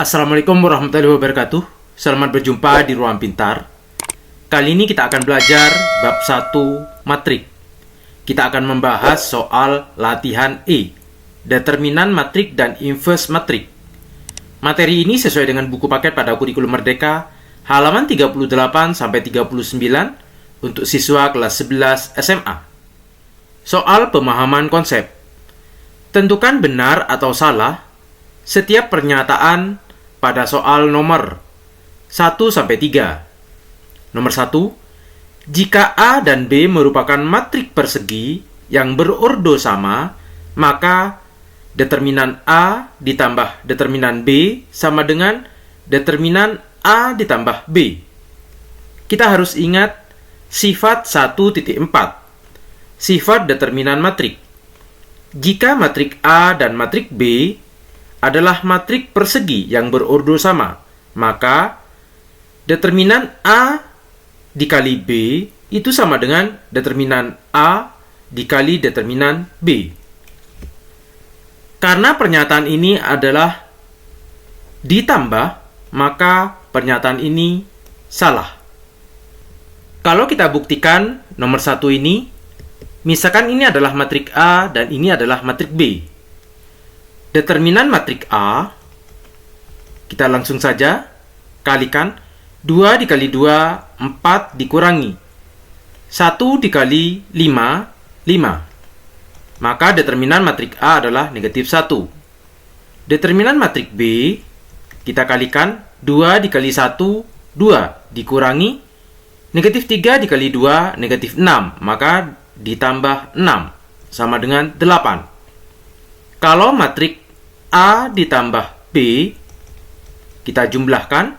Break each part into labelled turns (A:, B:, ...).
A: Assalamualaikum warahmatullahi wabarakatuh. Selamat berjumpa di Ruang Pintar. Kali ini kita akan belajar bab 1 matrik. Kita akan membahas soal latihan E, determinan matrik dan inverse matrik. Materi ini sesuai dengan buku paket pada kurikulum Merdeka, halaman 38 sampai 39 untuk siswa kelas 11 SMA. Soal pemahaman konsep. Tentukan benar atau salah setiap pernyataan pada soal nomor 1 sampai 3. Nomor 1, jika A dan B merupakan matrik persegi yang berordo sama, maka determinan A ditambah determinan B sama dengan determinan A ditambah B. Kita harus ingat sifat 1.4, sifat determinan matrik. Jika matrik A dan matrik B adalah matrik persegi yang berordo sama, maka determinan A dikali B itu sama dengan determinan A dikali determinan B. Karena pernyataan ini adalah ditambah, maka pernyataan ini salah. Kalau kita buktikan nomor 1 ini, misalkan ini adalah matrik A dan ini adalah matrik B. Determinan matrik A, kita langsung saja kalikan 2 dikali 2, 4 dikurangi 1 dikali 5, 5. Maka determinan matrik A adalah negatif 1. Determinan matrik B, kita kalikan 2 dikali 1, 2 dikurangi negatif 3 dikali 2, negatif 6. Maka ditambah 6 sama dengan 8. Kalau matrik A ditambah B, kita jumlahkan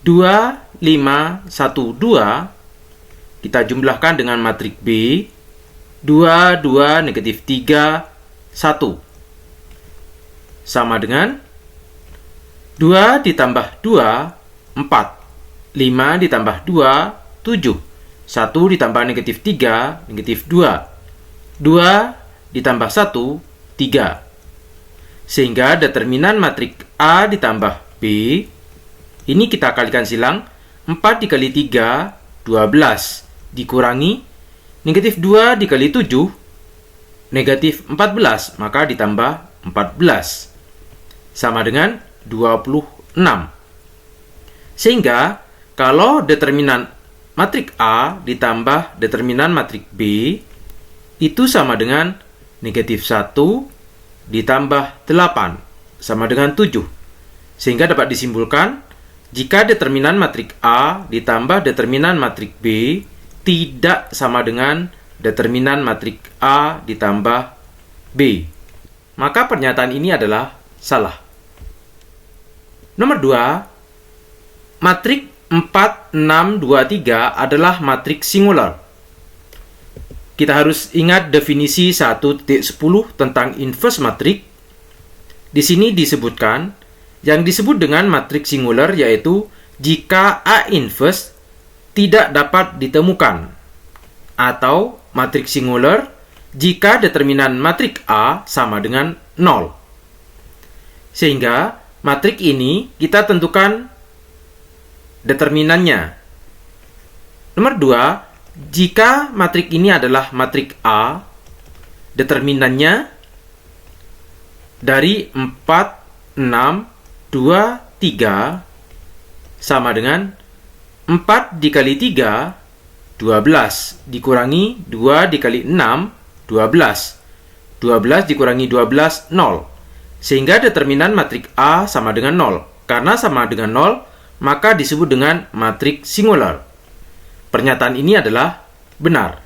A: 2, 5, 1, 2. Kita jumlahkan dengan matrik B, 2, 2, negatif 3, 1. Sama dengan 2 ditambah 2, 4. 5 ditambah 2, 7. 1 ditambah negatif 3, negatif 2. 2 ditambah 1, 3. Sehingga determinan matrik A ditambah B, ini kita kalikan silang, 4 dikali 3, 12, dikurangi, negatif 2 dikali 7, negatif 14, maka ditambah 14, sama dengan 26. Sehingga, kalau determinan matrik A ditambah determinan matrik B, itu sama dengan negatif 1 ditambah 8, sama dengan 7. Sehingga dapat disimpulkan, jika determinan matrik A ditambah determinan matrik B tidak sama dengan determinan matrik A ditambah B, maka pernyataan ini adalah salah. Nomor 2, matrik 4, 6, 2, 3 adalah matrik singular. Kita harus ingat definisi 1.10 tentang inverse matrik. Di sini disebutkan, yang disebut dengan matrik singular yaitu jika A inverse tidak dapat ditemukan, atau matrik singular jika determinan matrik A sama dengan 0. Sehingga matrik ini kita tentukan determinannya. Nomor 2, jika matrik ini adalah matrik A, determinannya dari 4, 6, 2, 3 sama dengan 4 dikali 3, 12, dikurangi 2 dikali 6, 12. 12 dikurangi 12, 0. Sehingga determinan matrik A sama dengan 0. Karena sama dengan 0, maka disebut dengan matrik singular. Pernyataan ini adalah benar.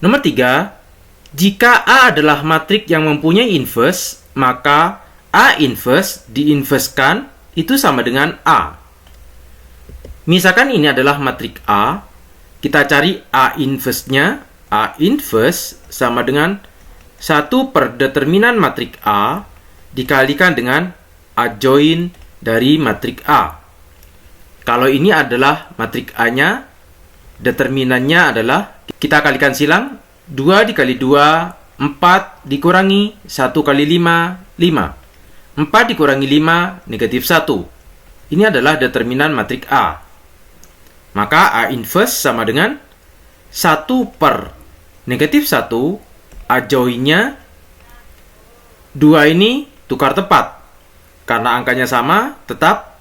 A: Nomor 3, jika A adalah matrik yang mempunyai inverse, maka A inverse diinverskan itu sama dengan A. Misalkan ini adalah matrik A, kita cari A inverse-nya. A inverse sama dengan 1 per determinan matrik A dikalikan dengan adjoint dari matrik A. Kalau ini adalah matrik A-nya, determinannya adalah, kita kalikan silang, 2 dikali 2, 4 dikurangi 1 kali 5, 5. 4 dikurangi 5, negatif 1. Ini adalah determinan matrik A. Maka A inverse sama dengan 1 per negatif 1, adjoinnya 2 ini tukar tepat. Karena angkanya sama, tetap.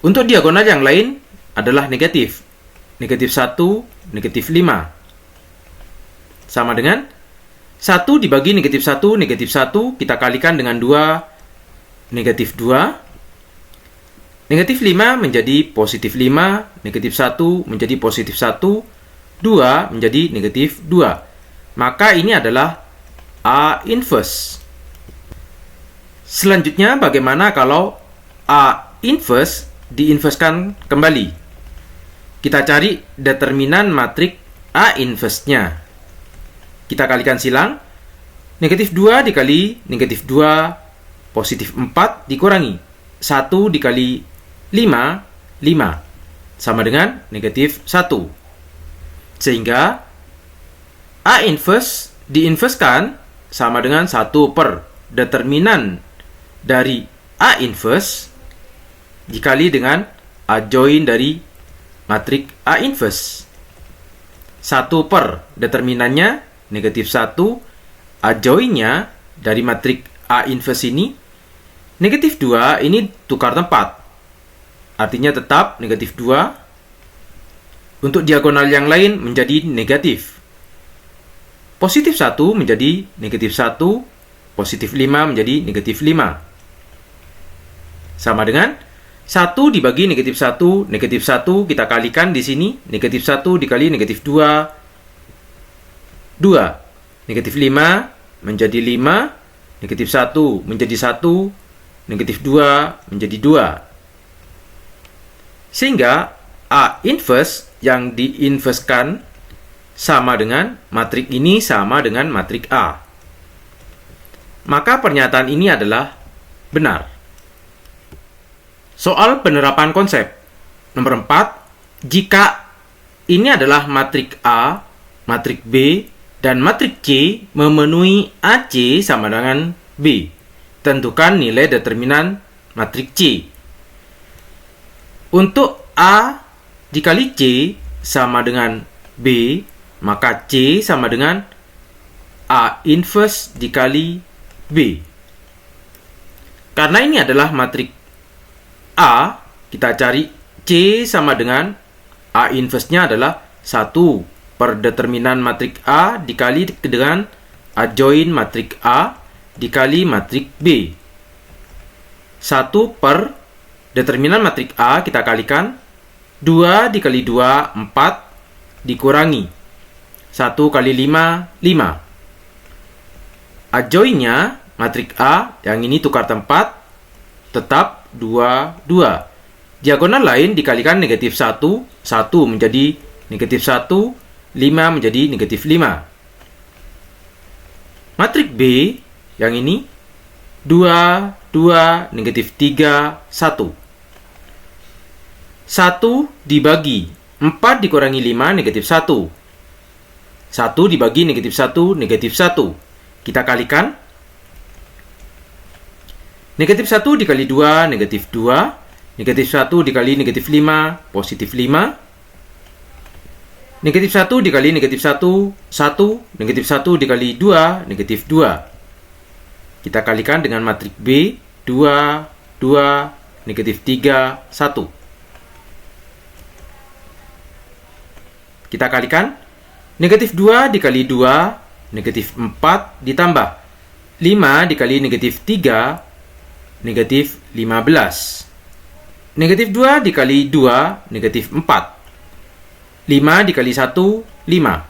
A: Untuk diagonal yang lain adalah negatif. Negatif 1, negatif 5. Sama dengan 1 dibagi negatif 1, negatif 1, kita kalikan dengan 2, negatif 2. Negatif 5 menjadi positif 5, negatif 1 menjadi positif 1, 2 menjadi negatif 2. Maka ini adalah A inverse. Selanjutnya, bagaimana kalau A inverse diinverskan kembali? Kita cari determinan matrik A inverse-nya. Kita kalikan silang. Negatif 2 dikali negatif 2, positif 4 dikurangi 1 dikali 5, 5. Sama dengan negatif 1. Sehingga A inverse diinverskan sama dengan 1 per determinan dari A inverse dikali dengan adjoin dari matrik A inverse. 1 per determinannya negatif 1, adjoinnya dari matrik A inverse ini, negatif 2 ini tukar tempat. Artinya tetap negatif 2. Untuk diagonal yang lain menjadi negatif. Positif 1 menjadi negatif 1, positif 5 menjadi negatif 5. Sama dengan 1 dibagi negatif 1, negatif 1 kita kalikan di sini, negatif 1 dikali negatif 2, 2. Negatif 5 menjadi 5, negatif 1 menjadi 1, negatif 2 menjadi 2. Sehingga A inverse yang diinverskan sama dengan matrik ini sama dengan matrik A. Maka pernyataan ini adalah benar. Soal penerapan konsep. Nomor 4, jika ini adalah matrik A, matrik B, dan matrik C memenuhi AC sama dengan B. Tentukan nilai determinan matrik C. Untuk A dikali C sama dengan B, maka C sama dengan A inverse dikali B. Karena ini adalah matrik A, kita cari C sama dengan A inverse-nya adalah 1 per determinan matrik A dikali dengan adjoin matrik A dikali matrik B. 1 per determinan matrik A kita kalikan 2 dikali 2, 4 dikurangi 1 kali 5, 5. Adjoinnya matrik A yang ini tukar tempat, tetap 2, 2. Diagonal lain dikalikan negatif 1, 1 menjadi negatif 1, 5 menjadi negatif 5. Matrik B yang ini 2, 2, negatif 3, 1. 1 dibagi 4 dikurangi 5, negatif 1. 1 dibagi negatif 1, negatif 1. Kita kalikan. Negatif 1 dikali 2, negatif 2. Negatif 1 dikali negatif 5, positif 5. Negatif 1 dikali negatif 1, 1. Negatif 1 dikali 2, negatif 2. Kita kalikan dengan matrik B, 2, 2, negatif 3, 1. Kita kalikan. Negatif 2 dikali 2, negatif 4 ditambah 5 dikali negatif 3, negatif 15. Negatif 2 dikali 2, negatif 4. 5 dikali 1, 5.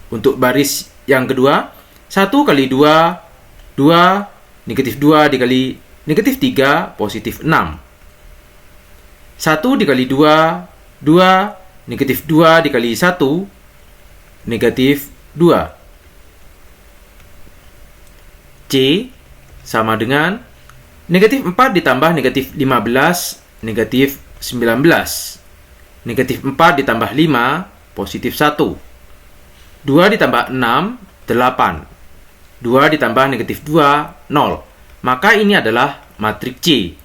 A: Untuk baris yang kedua, 1 kali 2, 2. Negatif 2 dikali negatif 3, positif 6. 1 dikali 2, 2. Negatif 2 dikali 1, negatif 2. C sama dengan negatif 4 ditambah negatif 15, negatif 19. Negatif 4 ditambah 5, positif 1. 2 ditambah 6, 8. 2 ditambah negatif 2, 0. maka ini adalah matrik C.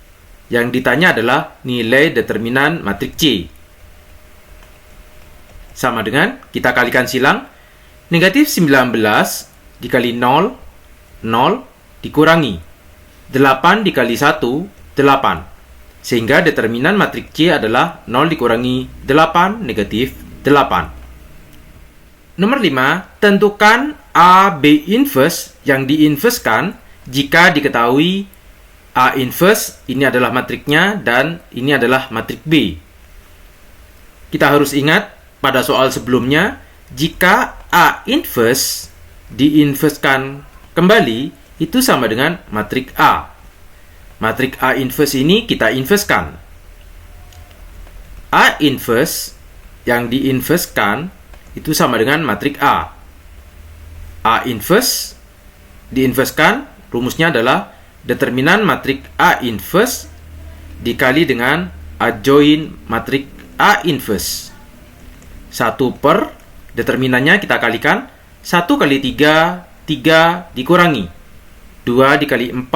A: Yang ditanya adalah nilai determinan matrik C. Sama dengan kita kalikan silang. Negatif 19 dikali 0, 0 dikurangi 8 dikali 1, 8. Sehingga determinan matrik C adalah 0 dikurangi 8 negatif 8. Nomor 5, tentukan A B inverse yang diinverskan jika diketahui A inverse ini adalah matriknya dan ini adalah matrik B. Kita harus ingat pada soal sebelumnya, jika A inverse diinverskan kembali, itu sama dengan matrik A. Matrik A inverse ini kita inverskan. A inverse yang diinverskan itu sama dengan matrik A. A inverse diinverskan, rumusnya adalah determinan matrik A inverse dikali dengan adjoin matrik A inverse. 1 per determinannya kita kalikan 1 kali 3, 3 dikurangi 2 dikali 4,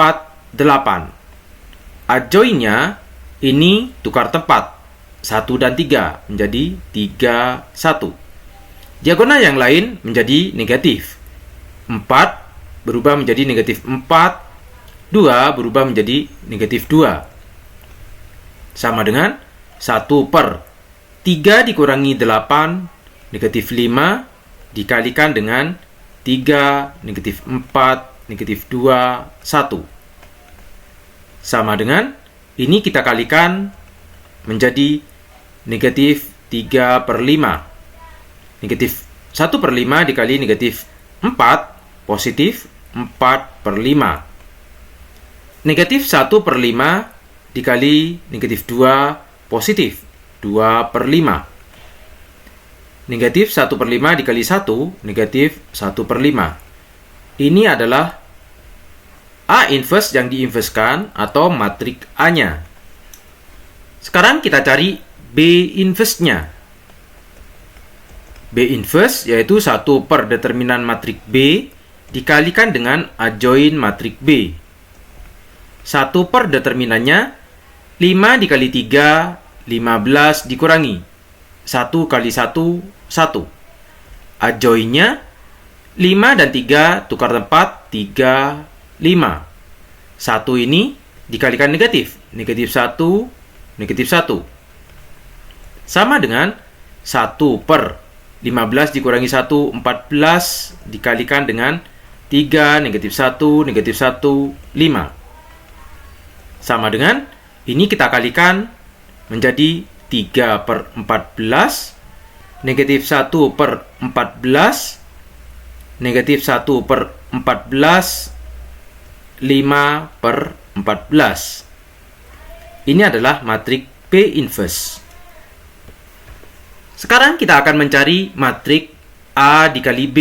A: 8. Adjoinnya ini tukar tempat 1 dan 3 menjadi 3, 1. Diagonal yang lain menjadi negatif 4 berubah menjadi negatif 4, 2 berubah menjadi negatif 2. Sama dengan 1 per 3 dikurangi 8, negatif 5, dikalikan dengan 3, negatif 4, negatif 2, 1. Sama dengan, ini kita kalikan menjadi negatif 3 per 5. Negatif 1 per 5 dikali negatif 4, positif 4 per 5. Negatif 1 per 5 dikali negatif 2, positif 2 per 5. Negatif 1 per 5 dikali 1, negatif 1 per 5. Ini adalah A inverse yang diinverskan atau matrik A-nya. Sekarang kita cari B inverse-nya. B inverse yaitu 1 per determinan matrik B dikalikan dengan adjoin matrik B. 1 per determinannya 5 dikali 3, 15 dikurangi 1 kali 1, 1. Adjoinnya 5 dan 3 tukar tempat 3, 5. 1 ini dikalikan negatif. Negatif 1, negatif 1. Sama dengan 1 per 15 dikurangi 1, 14 dikalikan dengan 3, negatif 1, negatif 1, 5. Sama dengan ini kita kalikan menjadi 3 per 14, negatif 1 per 14, negatif 1 per 14, 5 per 14. Ini adalah matrik B inverse. Sekarang kita akan mencari matrik A dikali B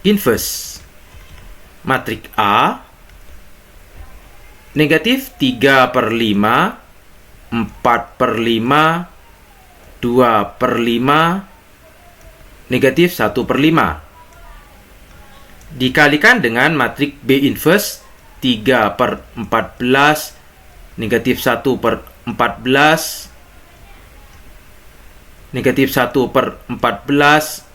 A: inverse. Matrik A negatif 3 per 5, 4 per 5, 2 per 5, negatif 1 per 5. Dikalikan dengan matrik B inverse 3 per 14, negatif 1 per 14, negatif 1 per 14,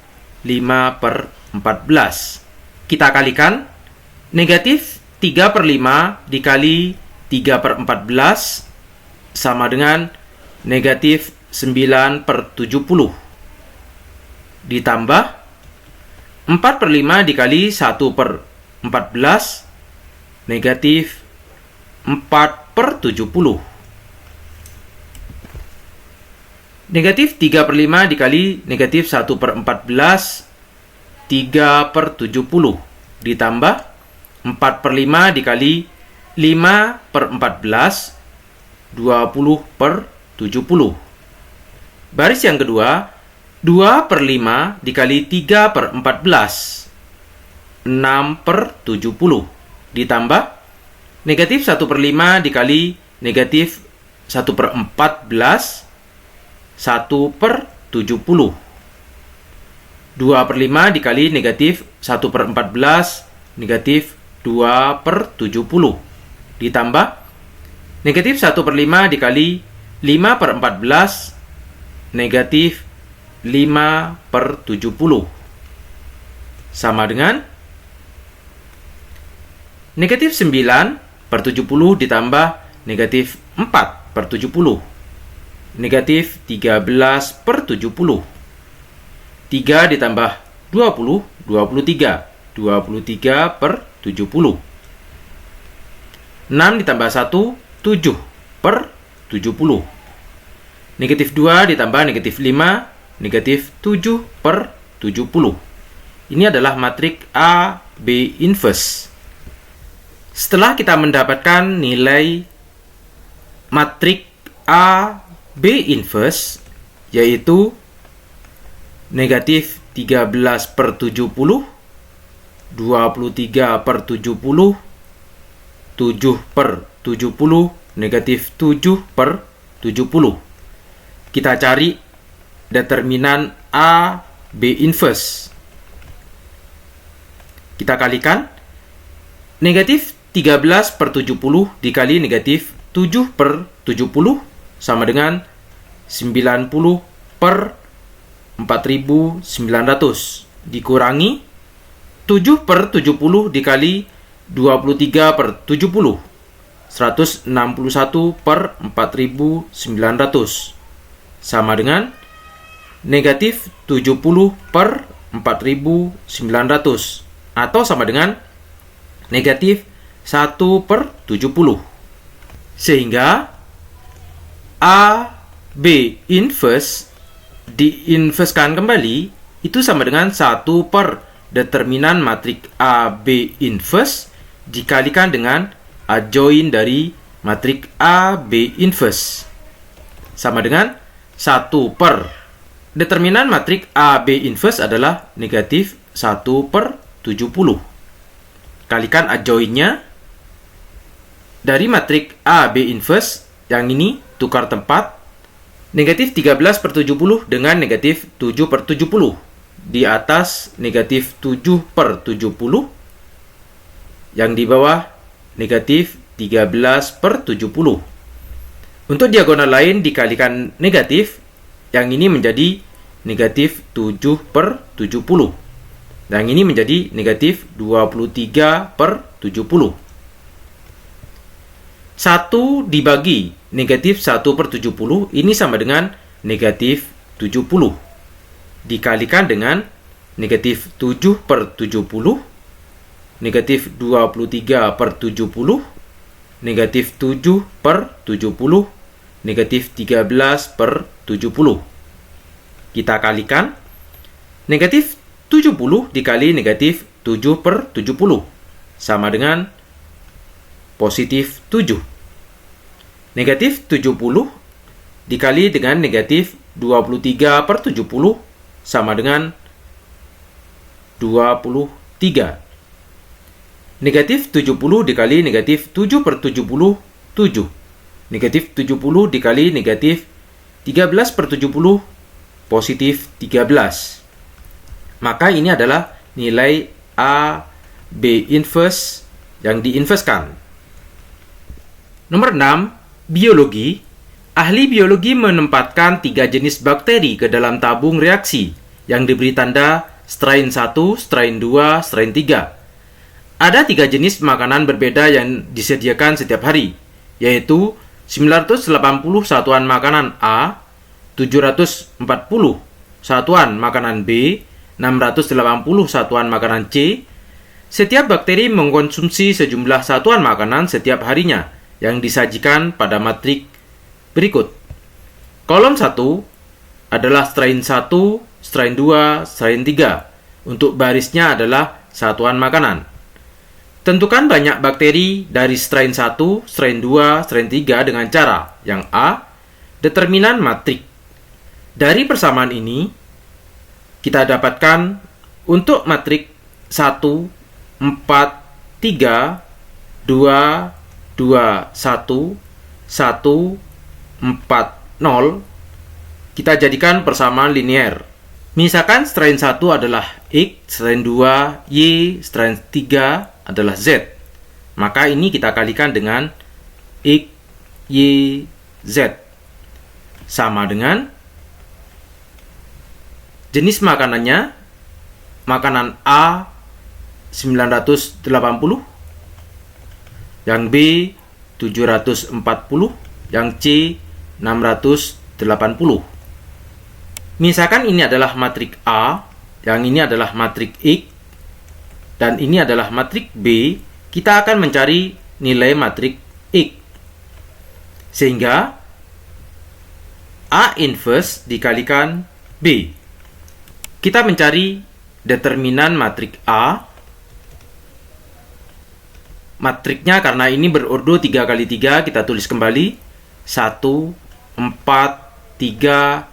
A: 5 per 14. Kita kalikan negatif 3 per 5 dikali 3 per 14 sama dengan negatif 9 per 70. Ditambah 4 per 5 dikali 1 per 14, negatif 4 per 70. Negatif 3 per 5 dikali negatif 1 per 14, 3 per 70. Ditambah 4 per 5 dikali 5 per 14, 20 per 70. Baris yang kedua, 2 per 5 dikali 3 per 14, 6 per 70. Ditambah negatif 1 per 5 dikali negatif 1 per 14, 1 per 70. 2 per 5 dikali negatif 1 per 14, negatif 2/70 ditambah negatif 1/5 dikali 5/14 negatif 5/70 sama dengan negatif 9/70 ditambah negatif 4/70 negatif 13/70. 3 ditambah 20, 23. 23/70. 6 ditambah 1, 7/70. Negatif 2 ditambah negatif 5, negatif 7/70. Ini adalah matrik A, B inverse. Setelah kita mendapatkan nilai matrik A, B inverse, yaitu negatif 13/70, 23/70, 7/70, negatif 7/70. Kita cari determinan A, B inverse. Kita kalikan negatif 13/70 dikali negatif 7/70 sama dengan 90/4900 dikurangi 7/70 dikali 23/70, 161/4900 sama dengan negatif 70/4900 atau sama dengan negatif 1/70. Sehingga A, B inverse diinverskan kembali itu sama dengan 1 per determinan matrik A, B inverse dikalikan dengan adjoin dari matrik A, B inverse sama dengan 1 per determinan matrik A, B inverse adalah negatif 1/70. Kalikan adjoinnya dari matrik A, B inverse yang ini tukar tempat, negatif 13/70 dengan negatif 7/70 di atas negatif 7/70, yang di bawah negatif 13/70. Untuk diagonal lain dikalikan negatif, yang ini menjadi negatif 7/70. Yang ini menjadi negatif 23/70. 1 dibagi negatif 1/70 ini sama dengan negatif 70. Dikalikan dengan negatif 7/70, negatif 23/70, negatif 7/70, negatif 13/70. Kita kalikan negatif 70 dikali negatif 7/70 sama dengan positif 7. Negatif 70 dikali dengan negatif 23/70 sama dengan 23. Negatif 70 dikali negatif 7/70, 7. Negatif 70 dikali negatif 13/70, positif 13. Maka ini adalah nilai A, B inverse yang diinverskan. Nomor 6. Biologi. Ahli biologi menempatkan 3 jenis bakteri ke dalam tabung reaksi yang diberi tanda strain 1, strain 2, strain 3. Ada 3 jenis makanan berbeda yang disediakan setiap hari, yaitu 980 satuan makanan A, 740 satuan makanan B, 680 satuan makanan C. Setiap bakteri mengkonsumsi sejumlah satuan makanan setiap harinya yang disajikan pada matrik berikut. Kolom 1 adalah strain 1, strain 2, strain 3. Untuk barisnya adalah satuan makanan. Tentukan banyak bakteri dari strain 1, strain 2, strain 3 dengan cara yang A, determinan matrik. Dari persamaan ini, kita dapatkan untuk matrik 1, 4, 3, 2, 2, 1, 1, 4, 0, kita jadikan persamaan linear. Misalkan strain 1 adalah X, strain 2 Y, strain 3 adalah Z. Maka ini kita kalikan dengan X, Y, Z. Sama dengan jenis makanannya, makanan A 980, yang B 740, yang C 680. Misalkan ini adalah matrik A, yang ini adalah matrik X, dan ini adalah matrik B, kita akan mencari nilai matrik X. Sehingga A inverse dikalikan B. Kita mencari determinan matrik A. Matriknya karena ini berordo 3 kali 3, kita tulis kembali 1, 4, 3,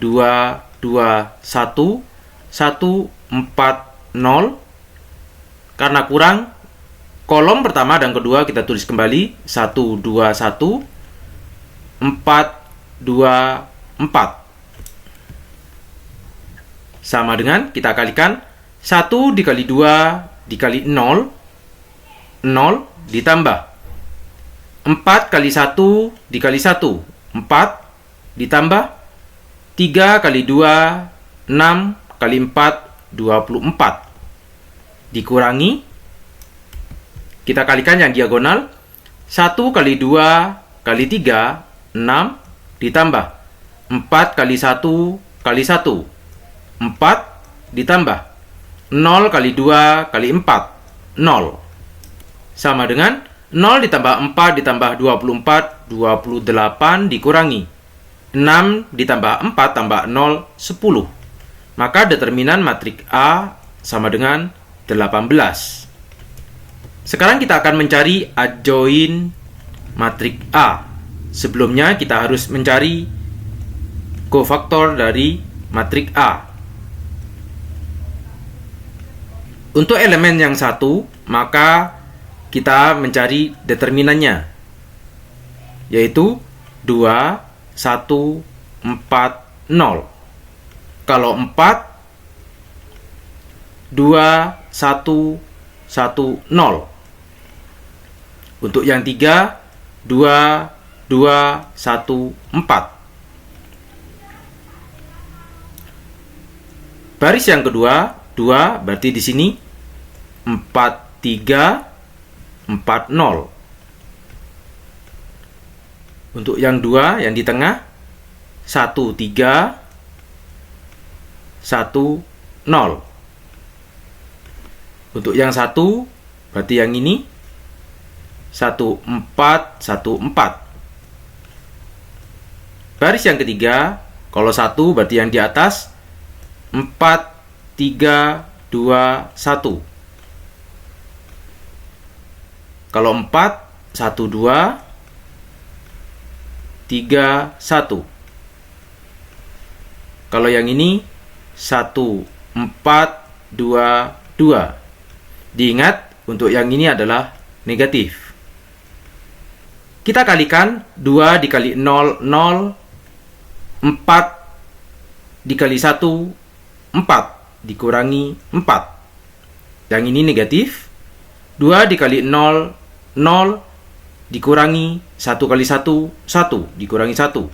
A: 2, 2, 1, 1, 4, 0. Karena kurang, kolom pertama dan kedua kita tulis kembali 1, 2, 1, 4, 2, 4. Sama dengan kita kalikan 1 dikali 2 dikali 0, 0 ditambah 4 kali 1 dikali 1, 4 ditambah 3 kali 2, 6 kali 4, 24. Dikurangi, kita kalikan yang diagonal, 1 kali 2 kali 3, 6 ditambah 4 kali 1 kali 1, 4 ditambah 0 kali 2 kali 4, 0. Sama dengan 0 ditambah 4 ditambah 24, 28 dikurangi 6 ditambah 4 tambah 0, 10. Maka determinan matrik A sama dengan 18. Sekarang kita akan mencari adjoint matrik A. Sebelumnya kita harus mencari kofaktor dari matrik A. Untuk elemen yang satu, maka kita mencari determinannya, yaitu 2, 1, 4, 0. Kalau 4, 2, 1, 1, 0. Untuk yang 3, 2, 2, 1, 4. Baris yang kedua, 2, berarti di sini 4, 3, 4, 0. Untuk yang 2, yang di tengah, 1, 3, 1, 0. Untuk yang 1, berarti yang ini, 1, 4, 1, 4. Baris yang ketiga, kalau 1 berarti yang di atas, 4, 3, 2, 1. Kalau 4, 1, 2, 3, 1. Kalau yang ini 1, 4, 2, 2. Diingat, untuk yang ini adalah negatif. Kita kalikan 2 dikali 0, 0. 4 dikali 1, 4. Dikurangi 4. Yang ini negatif. 2 dikali 0, 0. Dikurangi 1 kali 1, 1. Dikurangi 1.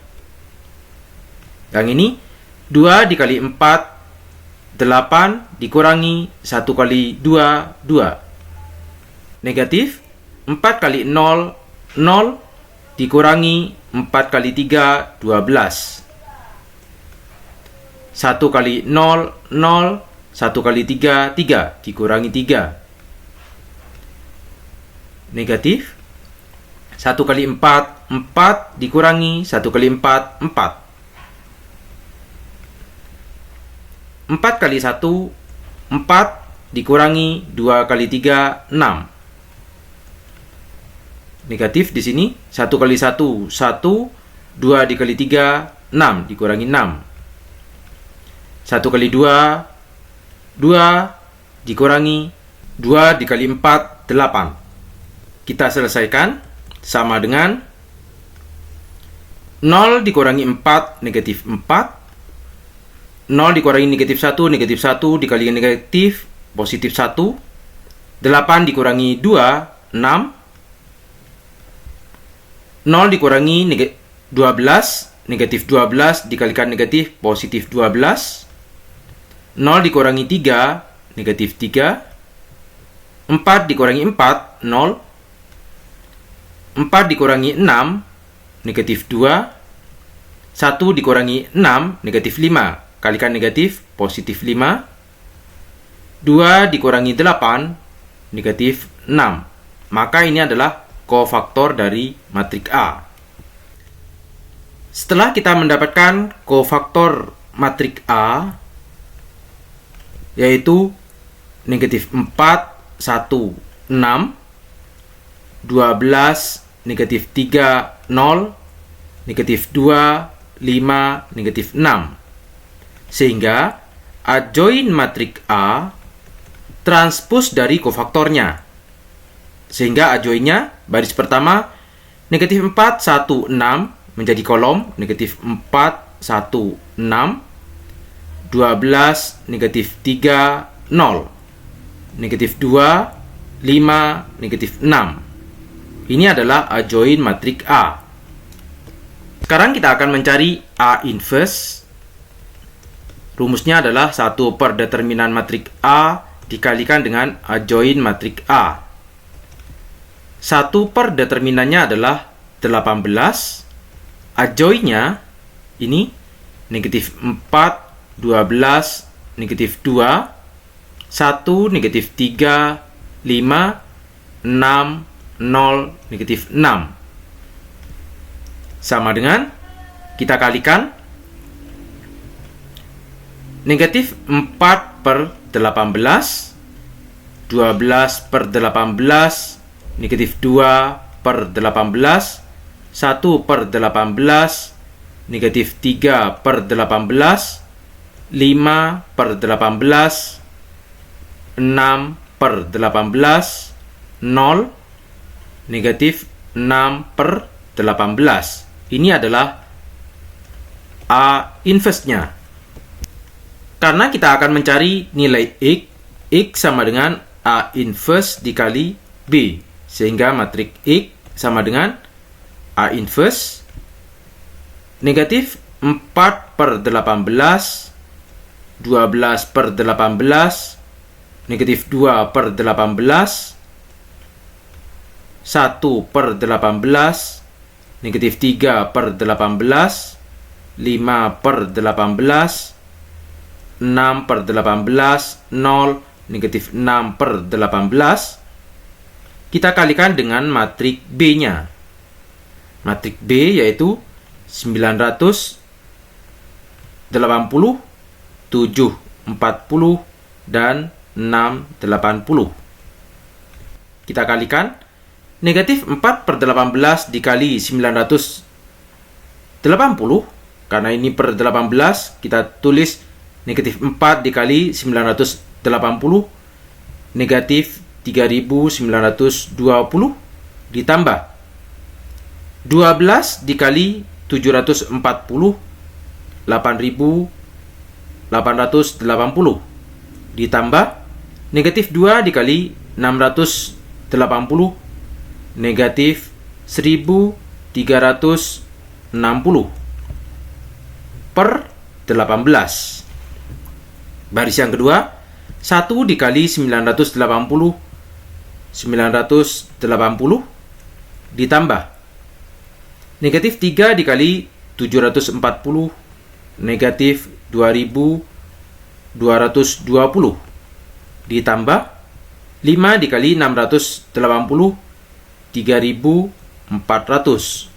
A: Yang ini 2 dikali 4, 8. Dikurangi 1 kali 2, 2. Negatif. 4 kali 0, 0. Dikurangi 4 kali 3, 12. 1 kali 0, 0. 1 kali 3, 3. Dikurangi 3. Negatif. 1 kali 4, 4. Dikurangi 1 kali 4, 4. 4 kali 1, 4. Dikurangi 2 kali 3, 6. Negatif di sini. 1 kali 1, 1. 2 dikali 3, 6. Dikurangi 6. 1 kali 2, 2. Dikurangi 2 dikali 4, 8. Kita selesaikan. Sama dengan 0 dikurangi 4, negatif 4. 0 dikurangi negatif 1, negatif 1 dikali negatif, positif 1. 8 dikurangi 2, 6. 0 dikurangi 12, negatif 12 dikalikan negatif positif 12. 0 dikurangi 3, negatif 3. 4 dikurangi 4, 0. 4 dikurangi 6, negatif 2. 1 dikurangi 6, negatif 5. Kalikan negatif, positif 5. 2 dikurangi 8, negatif 6. Maka ini adalah kofaktor dari matrik A. Setelah kita mendapatkan kofaktor matrik A, yaitu negatif 4, 1, 6, 12, negatif 3, 0, negatif 2, 5, negatif 6. Sehingga adjoin matrik A transpos dari kofaktornya. Sehingga adjoinnya baris pertama negatif 4, 1, 6 menjadi kolom negatif 4, 1, 6, 12, negatif 3, 0, negatif 2, 5, negatif 6. Ini adalah adjoin matrik A. Sekarang kita akan mencari A inverse. Rumusnya adalah 1 per determinan matrik A dikalikan dengan adjoin matrik A. 1 per determinannya adalah 18. Adjoinnya ini negatif 4, 12, negatif 2, 1, negatif 3, 5, 6, 0, negatif 6. Sama dengan kita kalikan negatif 4 per 18, 12 per 18, negatif 2 per 18, 1 per 18, negatif 3 per 18, 5 per 18, 6 per 18, 0, negatif 6 per 18. Ini adalah A inverse-nya. Karena kita akan mencari nilai X sama dengan A inverse dikali B. Sehingga matrik X sama dengan A inverse negatif 4 per 18, 12 per 18, negatif 2 per 18, 1 per 18, negatif 3 per 18, 5 per 18, 6 per 18, 0, negatif 6 per 18. Kita kalikan dengan matrik B-nya. Matrik B yaitu 980, 740, dan 680. Kita kalikan negatif 4 per 18 dikali 980. Karena ini per 18, kita tulis negatif 4 dikali 980, negatif 3920, ditambah 12 dikali 740, 8880, ditambah negatif 2 dikali 680, negatif 1360 per 18. Baris yang kedua, 1 dikali 980, 980, ditambah negatif 3 dikali 740, negatif 2220, ditambah 5 dikali 680, 3400.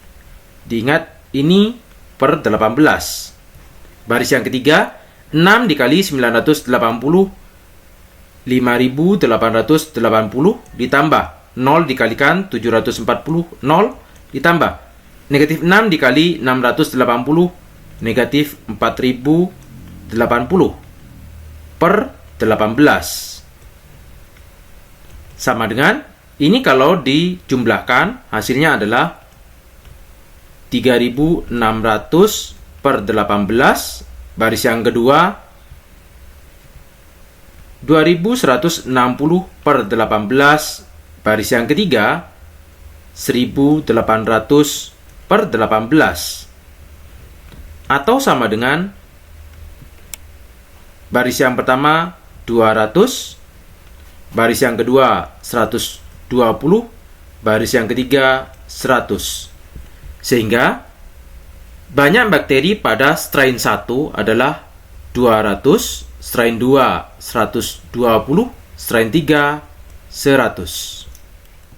A: Diingat, ini per 18. Baris yang ketiga, 6 dikali 980, 5880, ditambah 0 dikalikan 740, 0, ditambah negatif 6 dikali 680, negatif 4080 per 18. Sama dengan ini kalau dijumlahkan hasilnya adalah 3600 per 18. Baris yang kedua 2160 per 18 baris yang ketiga 1800 per 18 atau sama dengan baris yang pertama 200, baris yang kedua 120, baris yang ketiga 100. Sehingga banyak bakteri pada strain 1 adalah 200, strain 2 120, strain 3 100.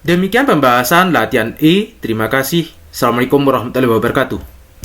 A: Demikian pembahasan latihan E. Terima kasih. Assalamualaikum warahmatullahi wabarakatuh.